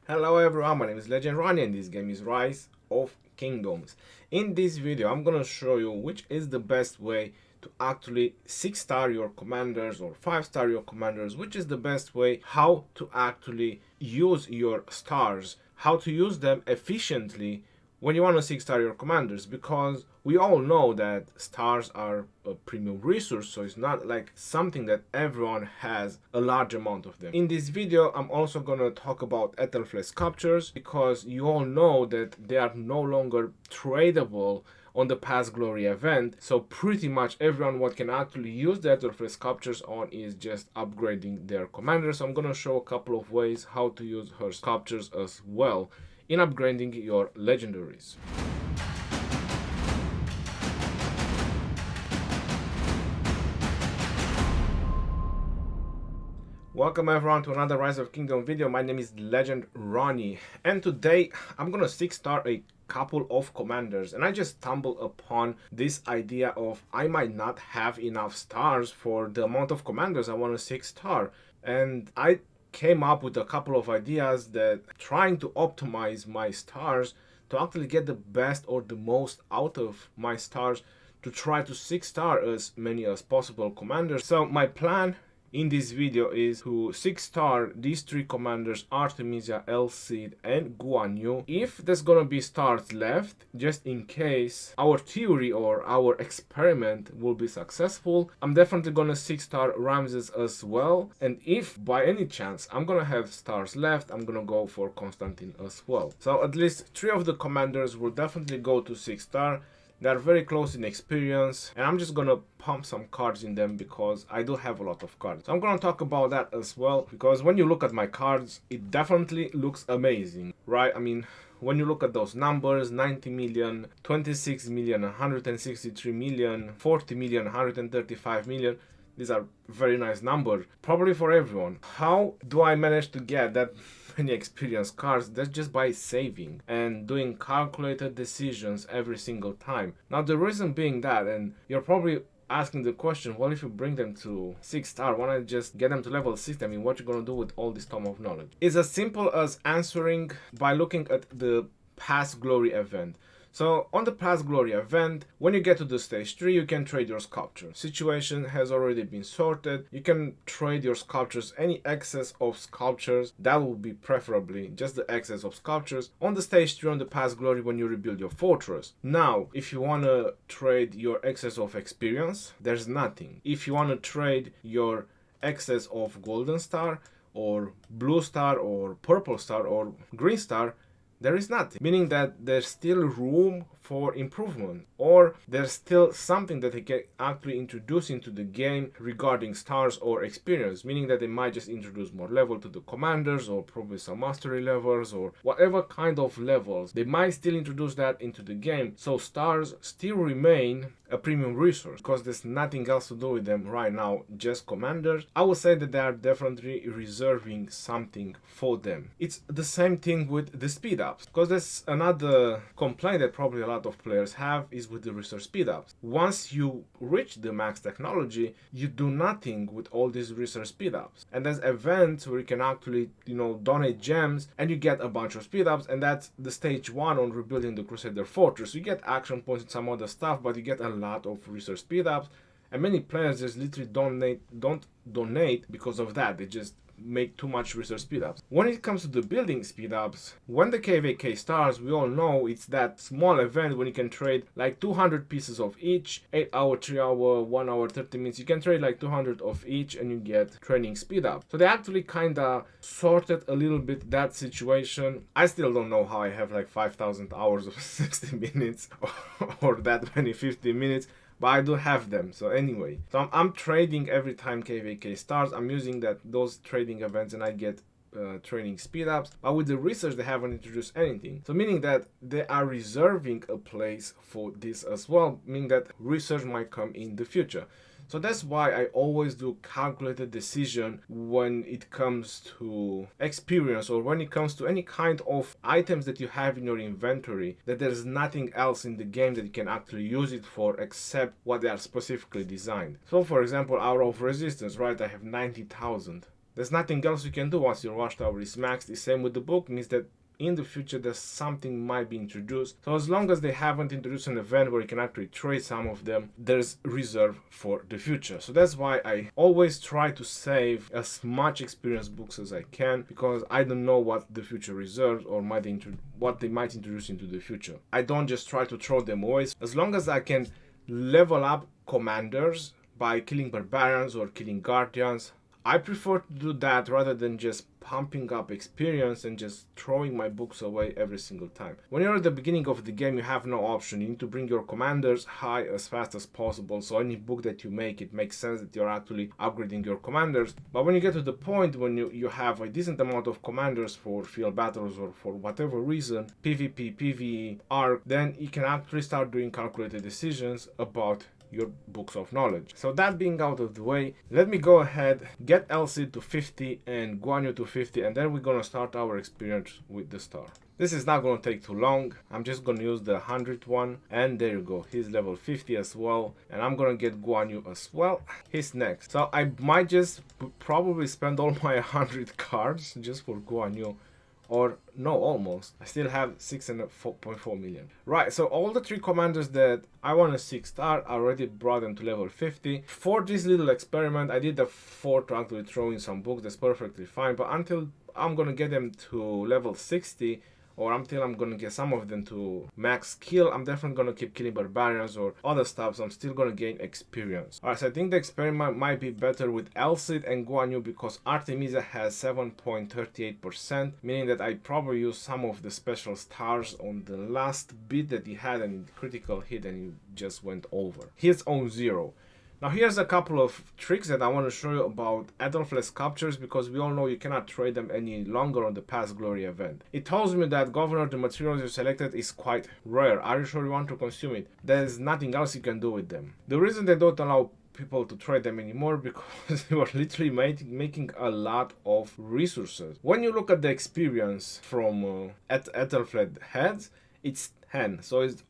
Hello everyone, my name is Legend Ronnie and this game is Rise of Kingdoms. In this video I'm gonna show you which is the best way to actually 6-star your commanders or 5-star your commanders, which is the best way how to actually use your stars, how to use them efficiently when you want to 6-star your commanders, because we all know that stars are a premium resource, so it's not like something that everyone has a large amount of them. In this video I'm also gonna talk about Ethelflaed sculptures, because you all know that they are no longer tradable on the Past Glory event, so pretty much everyone what can actually use the Ethelflaed sculptures on is just upgrading their commanders. So I'm gonna show a couple of ways how to use her sculptures as well in upgrading your legendaries. Welcome everyone to another Rise of Kingdom video. My name is Legend Ronnie, and today I'm gonna 6-star a couple of commanders, and I just stumbled upon this idea of I might not have enough stars for the amount of commanders I want to 6-star, and I came up with a couple of ideas that trying to optimize my stars to actually get the best or the most out of my stars to try to 6-star as many as possible commanders. So my plan in this video is to 6-star these three commanders, Artemisia, El Cid and Guan Yu. If there's gonna be stars left, just in case our theory or our experiment will be successful, I'm definitely gonna 6-star Ramesses as well. And if by any chance I'm gonna have stars left, I'm gonna go for Constantine as well. So at least 3 of the commanders will definitely go to 6-star. They're very close in experience, and I'm just gonna pump some cards in them because I do have a lot of cards. So I'm gonna talk about that as well, because when you look at my cards, it definitely looks amazing, right? I mean, when you look at those numbers, 90 million, 26 million, 163 million, 40 million, 135 million, these are very nice numbers, probably for everyone. How do I manage to get that many experienced cards? That's just by saving and doing calculated decisions every single time. Now the reason being that, and you're probably asking the question, well, if you bring them to 6-star, why not just get them to level 60? I mean, what you gonna do with all this Tome of Knowledge? It's as simple as answering by looking at the Past Glory event. So on the Past Glory event, when you get to the stage 3, you can trade your sculpture. Situation has already been sorted. You can trade your sculptures, any excess of sculptures, that will be preferably just the excess of sculptures, on the stage 3 on the Past Glory when you rebuild your fortress. Now, if you want to trade your excess of experience, there's nothing. If you want to trade your excess of golden star or blue star or purple star or green star, there is nothing, meaning that there's still room for improvement, or there's still something that they can actually introduce into the game regarding stars or experience, meaning that they might just introduce more level to the commanders, or probably some mastery levels, or whatever kind of levels. They might still introduce that into the game, so stars still remain a premium resource because there's nothing else to do with them right now, just commanders. I would say that they are definitely reserving something for them. It's the same thing with the speed ups, because there's another complaint that probably a lot of players have is with the research speed ups. Once you reach the max technology, you do nothing with all these research speed ups, and there's events where you can actually donate gems and you get a bunch of speed ups, and that's the stage 1 on rebuilding the Crusader fortress. You get action points and some other stuff, but you get a lot of research speed ups, and many players just literally don't donate because of that. They just make too much research speed ups. When it comes to the building speed ups, when the KVK starts, we all know it's that small event when you can trade like 200 pieces of each, 8 hour, 3 hour, 1 hour, 30 minutes. You can trade like 200 of each and you get training speed up. So they actually kinda sorted a little bit that situation. I still don't know how I have like 5,000 hours of 60 minutes or that many 50 minutes. But I do have them. So anyway, so I'm trading every time KVK starts. I'm using those trading events and I get training speed ups. But with the research, they haven't introduced anything. So meaning that they are reserving a place for this as well, meaning that research might come in the future. So that's why I always do calculated decision when it comes to experience, or when it comes to any kind of items that you have in your inventory, that there's nothing else in the game that you can actually use it for except what they are specifically designed. So for example, Hour of Resistance, right? I have 90,000. There's nothing else you can do once your watchtower is maxed. The same with the book, means that in the future there's something might be introduced. So as long as they haven't introduced an event where you can actually trade some of them, there's reserve for the future. So that's why I always try to save as much experience books as I can, because I don't know what the future reserves or what they might introduce into the future. I don't just try to throw them away. As long as I can level up commanders by killing barbarians or killing guardians, I prefer to do that rather than just pumping up experience and just throwing my books away every single time. When you're at the beginning of the game, you have no option. You need to bring your commanders high as fast as possible, so any book that you make, it makes sense that you're actually upgrading your commanders. But when you get to the point when you have a decent amount of commanders for field battles or for whatever reason, PvP, PvE, ARC, then you can actually start doing calculated decisions about your books of knowledge. So that being out of the way, let me go ahead, get Elsie to 50 and Guan Yu to 50, and then we're gonna start our experience with the star. This is not gonna take too long. I'm just gonna use the 100 one, and there you go, he's level 50 as well, and I'm gonna get Guan Yu as well. He's next. So I might just probably spend all my 100 cards just for Guan Yu. Or no, almost. I still have 6.4 million. Right, so all the 3 commanders that I want a 6-star, I already brought them to level 50. For this little experiment, I did the 4 to actually throw in some books. That's perfectly fine. But until I'm gonna get them to level 60, or until I'm gonna get some of them to max skill, I'm definitely gonna keep killing barbarians or other stuff, so I'm still gonna gain experience. Alright, so I think the experiment might be better with Elcid and Guan Yu because Artemisia has 7.38%, meaning that I probably used some of the special stars on the last bit that he had and critical hit and he just went over. He's on 0. Now here's a couple of tricks that I want to show you about Aethelflaed sculptures, because we all know you cannot trade them any longer on the Past Glory event. It tells me that Governor, the materials you selected is quite rare. Are you sure you want to consume it? There's nothing else you can do with them. The reason they don't allow people to trade them anymore because you are literally making a lot of resources. When you look at the experience from Aethelflaed heads, it's 10, so it's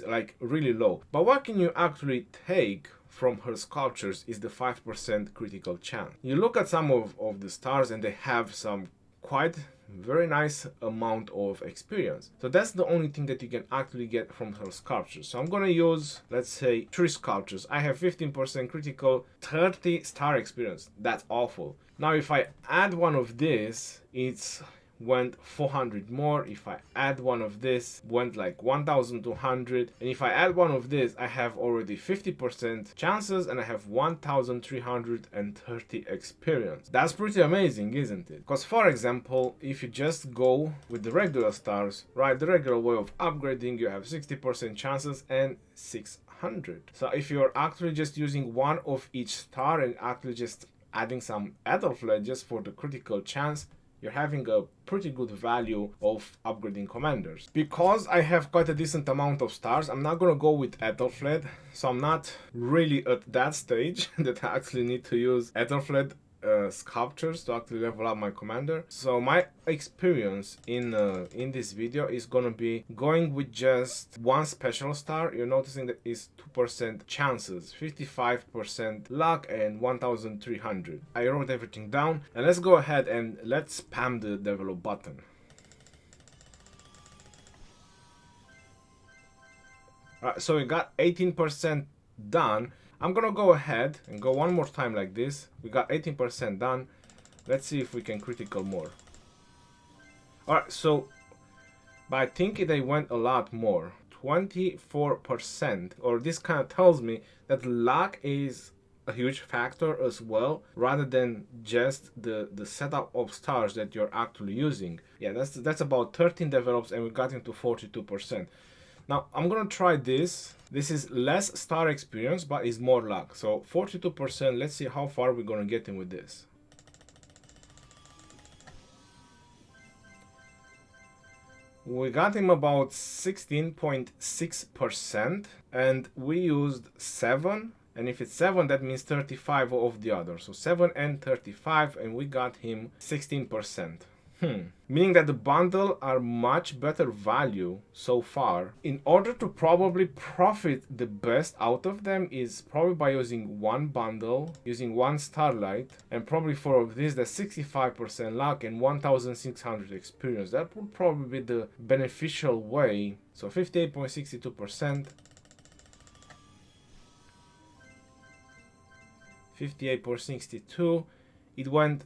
like really low. But what can you actually take from her sculptures is the 5% critical chance. You look at some of the stars and they have some quite very nice amount of experience. So that's the only thing that you can actually get from her sculptures. So I'm gonna use, let's say, 3 sculptures. I have 15% critical, 30 star experience. That's awful. Now if I add one of these, it's went 400 more. If I add one of this, went like 1200, and if I add one of this, I have already 50% chances and I have 1330 experience. That's pretty amazing, isn't it? Because for example, if you just go with the regular stars, right, the regular way of upgrading, you have 60% chances and 600. So if you're actually just using one of each star and actually just adding some Aethelflaed just for the critical chance, you're having a pretty good value of upgrading commanders. Because I have quite a decent amount of stars, I'm not gonna go with Aethelflaed, so I'm not really at that stage that I actually need to use Aethelflaed sculptures to actually level up my commander. So my experience in this video is gonna be going with just one special star. You're noticing that is 2% chances, 55% luck, and 1300. I wrote everything down, and let's go ahead and let's spam the develop button. Alright, so we got 18% done. I'm gonna go ahead and go one more time like this. We got 18% done. Let's see if we can critical more. Alright, so, but I think they went a lot more. 24%, or this kind of tells me that luck is a huge factor as well, rather than just the setup of stars that you're actually using. Yeah, that's about 13 develops and we got into 42%. Now, I'm gonna try this. This is less star experience, but is more luck. So 42%, let's see how far we're gonna get in with this. We got him about 16.6%, and we used 7. And if it's 7, that means 35 of the other. So 7 and 35, and we got him 16%. Meaning that the bundle are much better value so far. In order to probably profit the best out of them is probably by using one bundle, using one starlight, and probably for this the 65% luck and 1600 experience. That would probably be the beneficial way. So 58.62%, 58.62, it went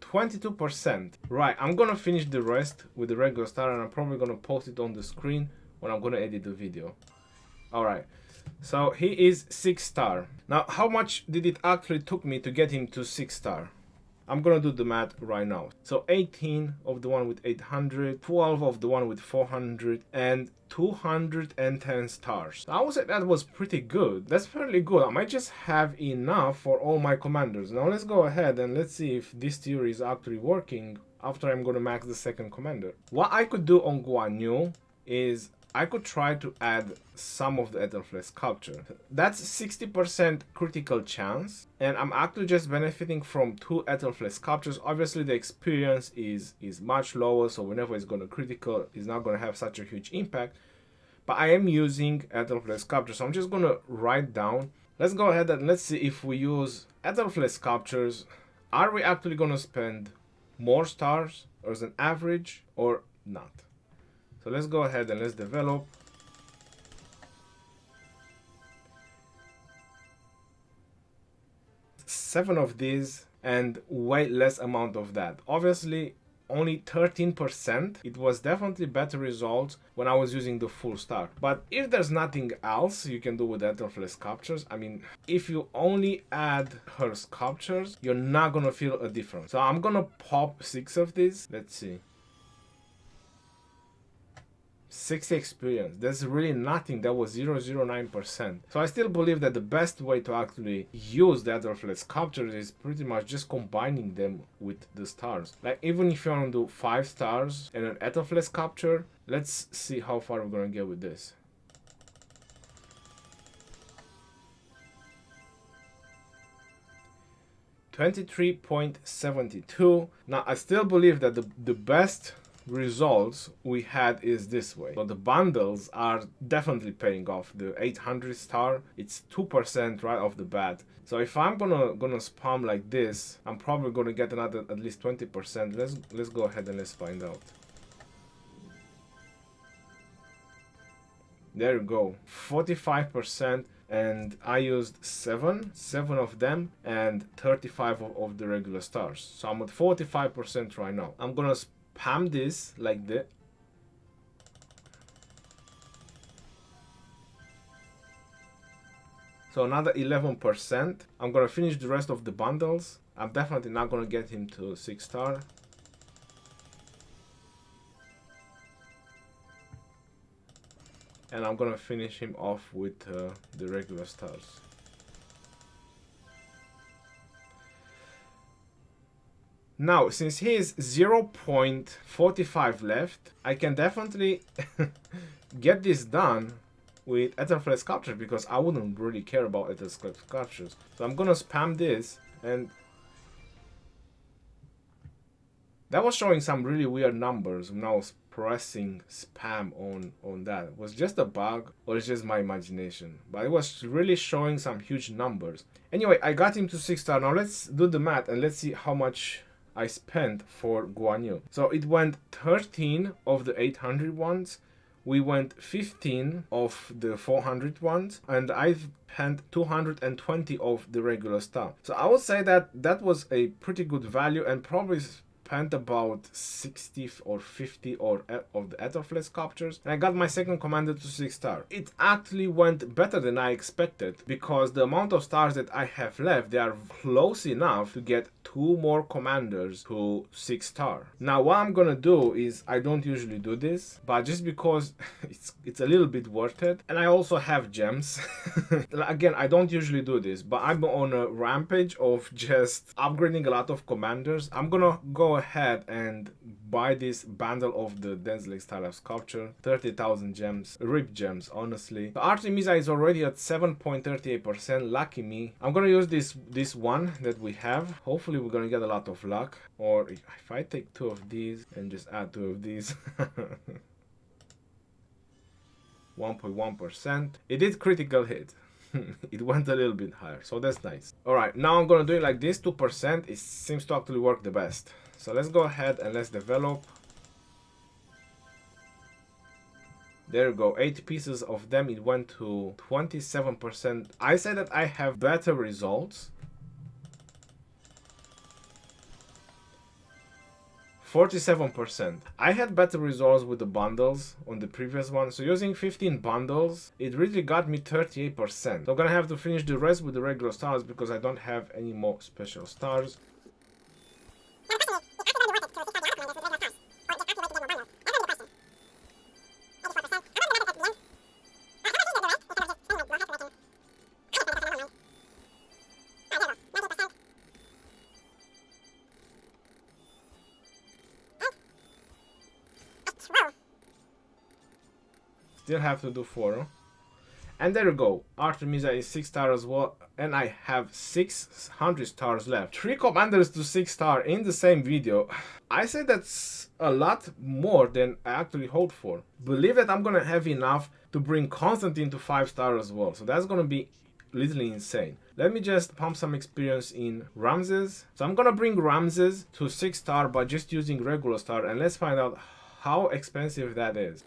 22%. Right, I'm gonna finish the rest with the regular star and I'm probably gonna post it on the screen when I'm gonna edit the video. Alright, so he is 6 star. Now, how much did it actually took me to get him to 6 star? I'm gonna do the math right now. So 18 of the one with 800, 12 of the one with 400, and 210 stars. So I would say that was pretty good. That's fairly good. I might just have enough for all my commanders. Now let's go ahead and let's see if this theory is actually working after I'm gonna max the second commander. What I could do on Guan Yu is I could try to add some of the Ethelflaed sculpture. That's 60% critical chance, and I'm actually just benefiting from 2 Ethelflaed sculptures. Obviously the experience is much lower, so whenever it's going to critical, it's not going to have such a huge impact. But I am using Ethelflaed sculpture, so I'm just going to write down. Let's go ahead and let's see if we use Ethelflaed sculptures. Are we actually going to spend more stars as an average or not? So let's go ahead and let's develop. Seven of these and way less amount of that. Obviously only 13%. It was definitely better results when I was using the full star. But if there's nothing else you can do with Ethelflaed sculptures, I mean, if you only add her sculptures, you're not gonna feel a difference. So I'm gonna pop 6 of these. Let's see. 60 experience. That's really nothing. That was 0.09%. So I still believe that the best way to actually use the Ethelflaed sculptures is pretty much just combining them with the stars. Like even if you want to do 5 stars and an Ethelflaed sculpture, let's see how far we're gonna get with this. $23.72. Now I still believe that the best results we had is this way. So the bundles are definitely paying off. The 800 star, it's 2% right off the bat. So if I'm gonna spam like this, I'm probably gonna get another at least 20%. Let's go ahead and let's find out. There you go, 45%, and I used 7 of them and 35 of the regular stars. So I'm at 45% right now. I'm gonna spam this like this. So another 11%. I'm gonna finish the rest of the bundles. I'm definitely not gonna get him to 6 star. And I'm gonna finish him off with the regular stars. Now, since he is 0.45 left, I can definitely get this done with Ethelflaed sculpture because I wouldn't really care about Ethelflaed sculptures. So I'm gonna spam this, and that was showing some really weird numbers when I was pressing spam on that. Was just a bug or it's just my imagination? But it was really showing some huge numbers. Anyway, I got him to 6 star. Now let's do the math and let's see how much I spent for Guan Yu. So it went 13 of the 800 ones. We went 15 of the 400 ones, and I've spent 220 of the regular stuff. So I would say that that was a pretty good value, and probably spent about 60 or 50 of the Ethelflaed sculptures, and I got my second commander to 6 star. It actually went better than I expected because the amount of stars that I have left, they are close enough to get 2 more commanders to 6 star. Now what I'm gonna do is, I don't usually do this, but just because it's a little bit worth it, and I also have gems. Again, I don't usually do this, but I'm on a rampage of just upgrading a lot of commanders. I'm gonna go ahead and buy this bundle of the Densley style of sculpture. 30,000 gems, rip gems, honestly. The Artemisia is already at 7.38%. Lucky me. I'm gonna use this one that we have. Hopefully we're gonna get a lot of luck. Or if I take 2 of these and just add 2 of these. 1.1%. It did critical hit. It went a little bit higher, so that's nice. Alright, now I'm gonna do it like this. 2%. It seems to actually work the best. So let's go ahead and let's develop. There you go, 8 pieces of them. It went to 27%. I say that I have better results. 47%. I had better results with the bundles on the previous one. So using 15 bundles, it really got me 38%. So I'm gonna have to finish the rest with the regular stars because I don't have any more special stars. Still have to do 4. And there you go. Artemisia is 6 stars as well. And I have 600 stars left. 3 commanders to 6 star in the same video. I say that's a lot more than I actually hoped for. Believe that I'm gonna have enough to bring Constantine to 5 star as well. So that's gonna be literally insane. Let me just pump some experience in Ramesses. So I'm gonna bring Ramesses to 6 star by just using regular star. And let's find out how expensive that is.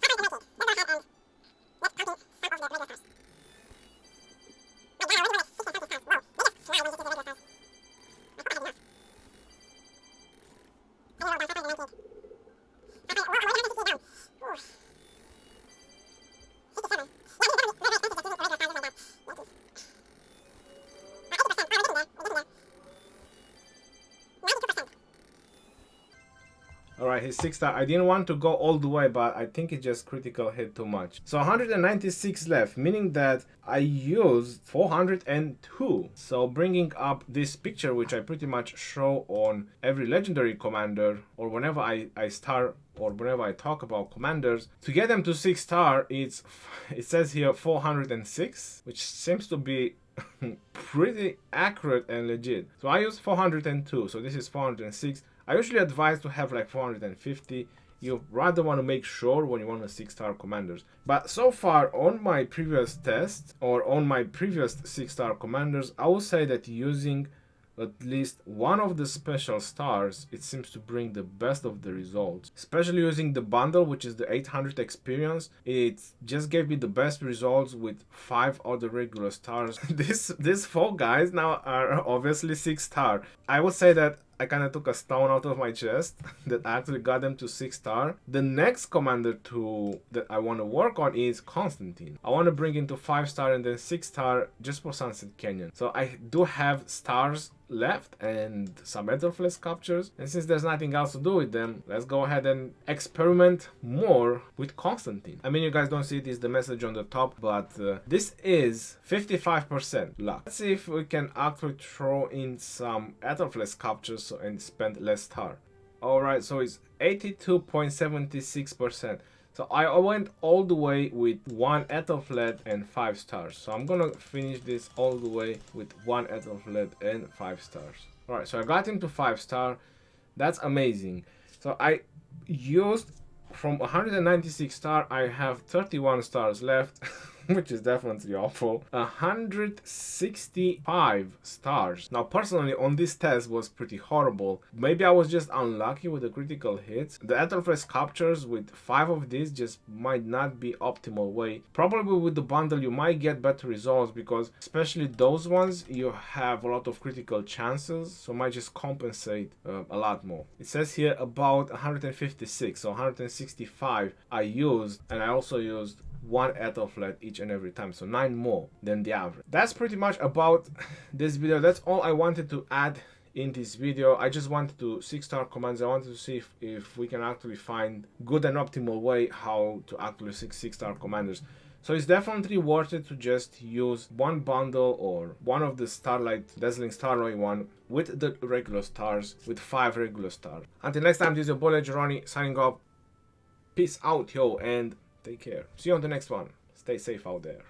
Alright, he's 6 star. I didn't want to go all the way, but I think it just critical hit too much. So 196 left, meaning that I used 402. So bringing up this picture, which I pretty much show on every legendary commander, or whenever I star, or whenever I talk about commanders, to get them to 6 star, it says here 406, which seems to be pretty accurate and legit. So I use 402, so this is 406. I usually advise to have like 450. You rather want to make sure when you want a 6 star commanders. But so far on my previous test, or on my previous 6 star commanders, I would say that using at least one of the special stars, it seems to bring the best of the results. Especially using the bundle, which is the 800 experience, it just gave me the best results with 5 other regular stars. These 4 guys now are obviously 6 star. I would say that I kind of took a stone out of my chest that actually got them to 6 star. The next commander that I want to work on is Constantine. I want to bring into 5 star and then 6 star just for Sunset Canyon. So I do have stars left and some metalflesh sculptures, and since there's nothing else to do with them, let's go ahead and experiment more with Constantine. I mean, you guys don't see it, is the message on the top, but this is 55% luck. Let's see if we can actually throw in some metalflesh sculptures and spend less star. Alright, so it's 82.76%. So I went all the way with 1 Ethelfled and 5 stars. So I'm gonna finish this all the way with 1 Ethelfled and 5 stars. Alright, so I got him to 5 star. That's amazing. So I used from 196 star, I have 31 stars left. Which is definitely awful. 165 stars. Now personally on this test was pretty horrible. Maybe I was just unlucky with the critical hits. The Ethelfled captures with 5 of these just might not be optimal way. Probably with the bundle you might get better results, because especially those ones you have a lot of critical chances, so might just compensate a lot more. It says here about 156, so 165 I used, and I also used 1 Ethelfled each and every time, so 9 more than the average. That's pretty much about this video. That's all I wanted to add in this video. I just wanted to 6-star commands. I wanted to see if we can actually find good and optimal way how to actually 6-star commanders. So it's definitely worth it to just use one bundle or one of the Starlight, Dazzling Starlight one with the regular stars, with 5 regular stars. Until next time, this is your boy Legend Ronnie signing off. Peace out, yo, and take care. See you on the next one. Stay safe out there.